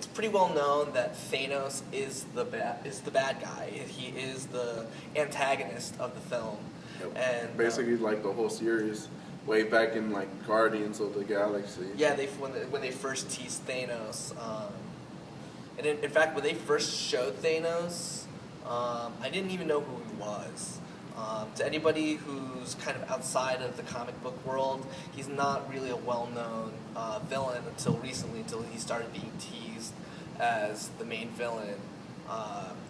it's pretty well known that Thanos is the bad guy. He is the antagonist of the film, and basically like the whole series, way back in like Guardians of the Galaxy. Yeah, when they first teased Thanos, and in fact when they first showed Thanos, I didn't even know who he was. To anybody who's kind of outside of the comic book world, he's not really a well-known villain until recently, until he started being teased as the main villain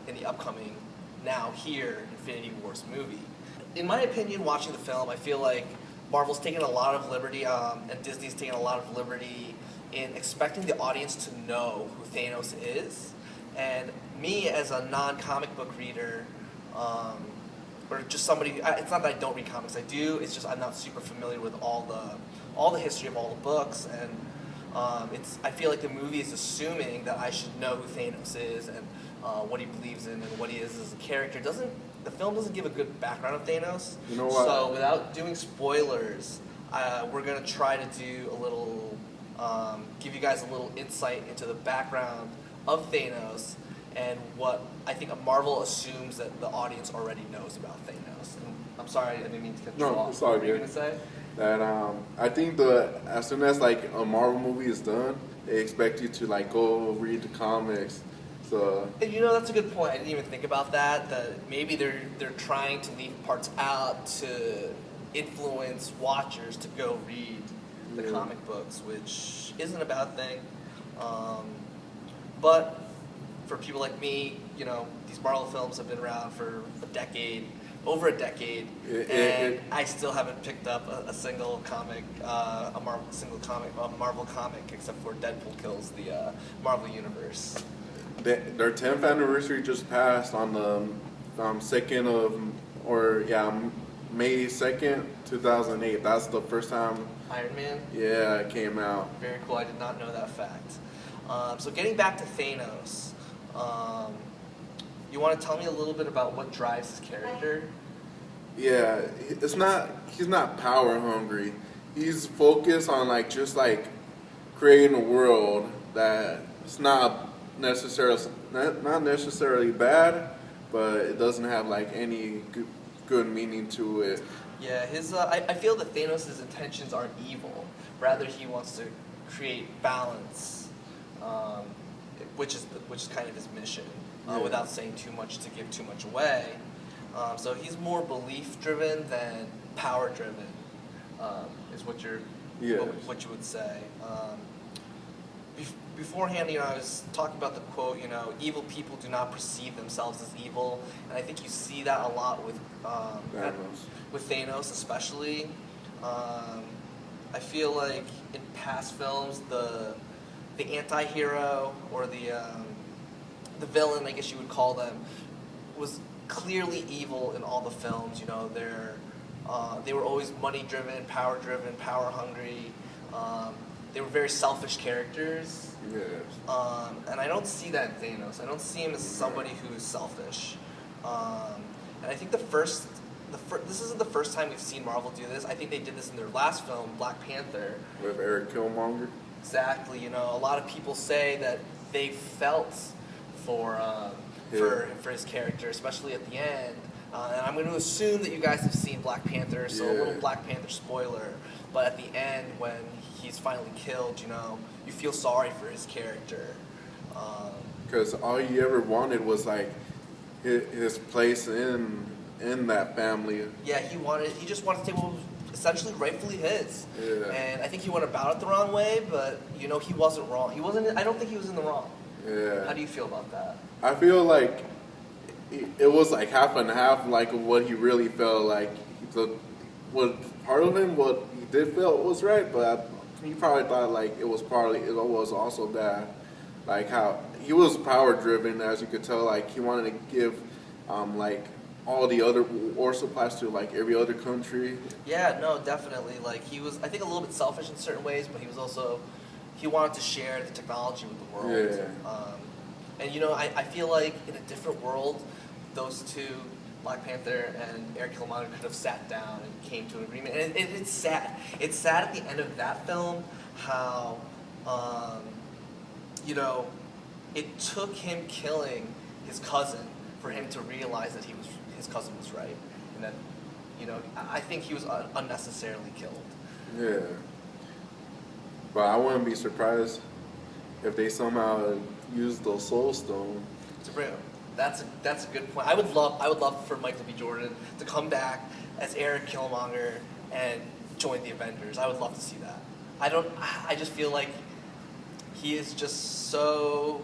in the upcoming, now here, Infinity Wars movie. In my opinion, watching the film, I feel like Marvel's taken a lot of liberty, and Disney's taken a lot of liberty in expecting the audience to know who Thanos is. And me, as a non-comic book reader, or just somebody, it's not that I don't read comics, I do, it's just I'm not super familiar with all the history of all the books, and I feel like the movie is assuming that I should know who Thanos is and what he believes in and what he is as a character. The film doesn't give a good background of Thanos. You know what? So without doing spoilers, we're gonna try to do a little, give you guys a little insight into the background of Thanos and what I think Marvel assumes that the audience already knows about Thanos. And I'm sorry, I didn't mean to cut you off. No, it's all What were you good. gonna say? That I think as soon as like a Marvel movie is done, they expect you to like go read the comics. So And you know, that's a good point. I didn't even think about that. That maybe they're trying to leave parts out to influence watchers to go read the comic books, which isn't a bad thing. But for people like me, you know, these Marvel films have been around for over a decade, and I still haven't picked up a single comic, a Marvel comic, except for Deadpool kills the Marvel universe. their 10th anniversary just passed on the May 2nd, 2008. That's the first time Iron Man? Yeah, it came out. Very cool. I did not know that fact. So getting back to Thanos, you want to tell me a little bit about what drives his character? Yeah, he's not power hungry. He's focused on like just like creating a world that it's not necessarily bad, but it doesn't have like any good meaning to it. Yeah, I feel that Thanos' intentions aren't evil. Rather, he wants to create balance, which is kind of his mission. Without saying too much to give too much away. So he's more belief-driven than power-driven, is what you would say. Beforehand, you know, I was talking about the quote, you know, evil people do not perceive themselves as evil, and I think you see that a lot with Thanos especially. I feel like in past films, the anti-hero or the villain, I guess you would call them, was clearly evil in all the films. You know, they were always money-driven, power-driven, power-hungry. They were very selfish characters. Yes. And I don't see that in Thanos. I don't see him as somebody who is selfish. And I think this isn't the first time we've seen Marvel do this. I think they did this in their last film, Black Panther. With Eric Killmonger. Exactly. You know, a lot of people say that they felt for his character, especially at the end. And I'm going to assume that you guys have seen Black Panther, so a little Black Panther spoiler. But at the end, when he's finally killed, you know, you feel sorry for his character. Because all he ever wanted was like his place in that family. Yeah, he just wanted to take what was essentially rightfully his. Yeah. And I think he went about it the wrong way, but you know, he wasn't wrong. I don't think he was in the wrong. Yeah. How do you feel about that? I feel like it was like half and half, like of what he really felt like. What part of him, what he did feel was right, but he probably thought like it was also bad. Like how he was power driven, as you could tell. Like he wanted to give, like all the other war supplies to like every other country. Yeah, no, definitely. Like he was, I think, a little bit selfish in certain ways, but he wanted to share the technology with the world. Yeah. And you know, I feel like in a different world, those two, Black Panther and Eric Killmonger, could have sat down and came to an agreement. And it's sad. It's sad at the end of that film how, you know, it took him killing his cousin for him to realize that his cousin was right, and that, you know, I think he was unnecessarily killed. Yeah. But I wouldn't be surprised if they somehow used the Soul Stone. That's a good point. I would love for Michael B. Jordan to come back as Eric Killmonger and join the Avengers. I would love to see that. I just feel like he is just so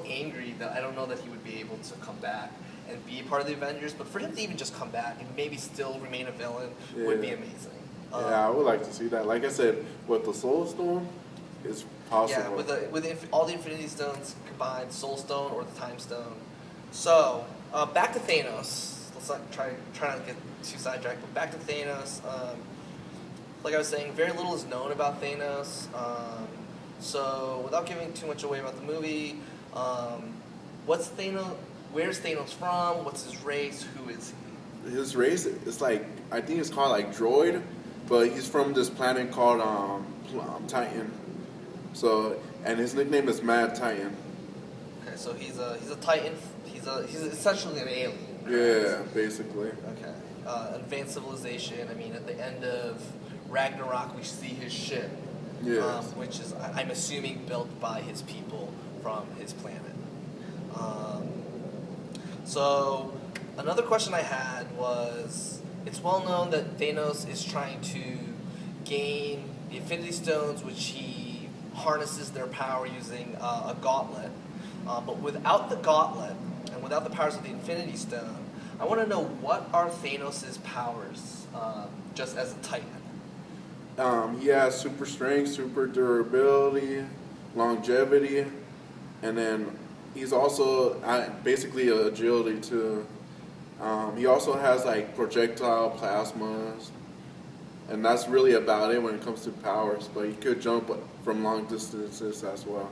angry that I don't know that he would be able to come back and be a part of the Avengers. But for him to even just come back and maybe still remain a villain would be amazing. Yeah, I would like to see that. Like I said, with the Soul Stone, it's possible. Yeah, with all the Infinity Stones combined, Soul Stone or the Time Stone. So back to Thanos. Let's not try not to get too sidetracked. But back to Thanos. Like I was saying, very little is known about Thanos. So without giving too much away about the movie, what's Thanos? Where's Thanos from? What's his race? Who is he? His race is like, I think it's called like Droid, but he's from this planet called Titan. So, and his nickname is Mad Titan. Okay, so he's a Titan. He's essentially an alien. Right? Yeah, basically. Okay, advanced civilization. I mean, at the end of Ragnarok, we see his ship, which is, I'm assuming, built by his people from his planet. So, another question I had was, it's well known that Thanos is trying to gain the Infinity Stones, which he harnesses their power using a gauntlet. But without the gauntlet, and without the powers of the Infinity Stone, I want to know, what are Thanos' powers, just as a Titan? He has super strength, super durability, longevity, and then he's also basically agility too. He also has like projectile plasmas, and that's really about it when it comes to powers. But he could jump from long distances as well.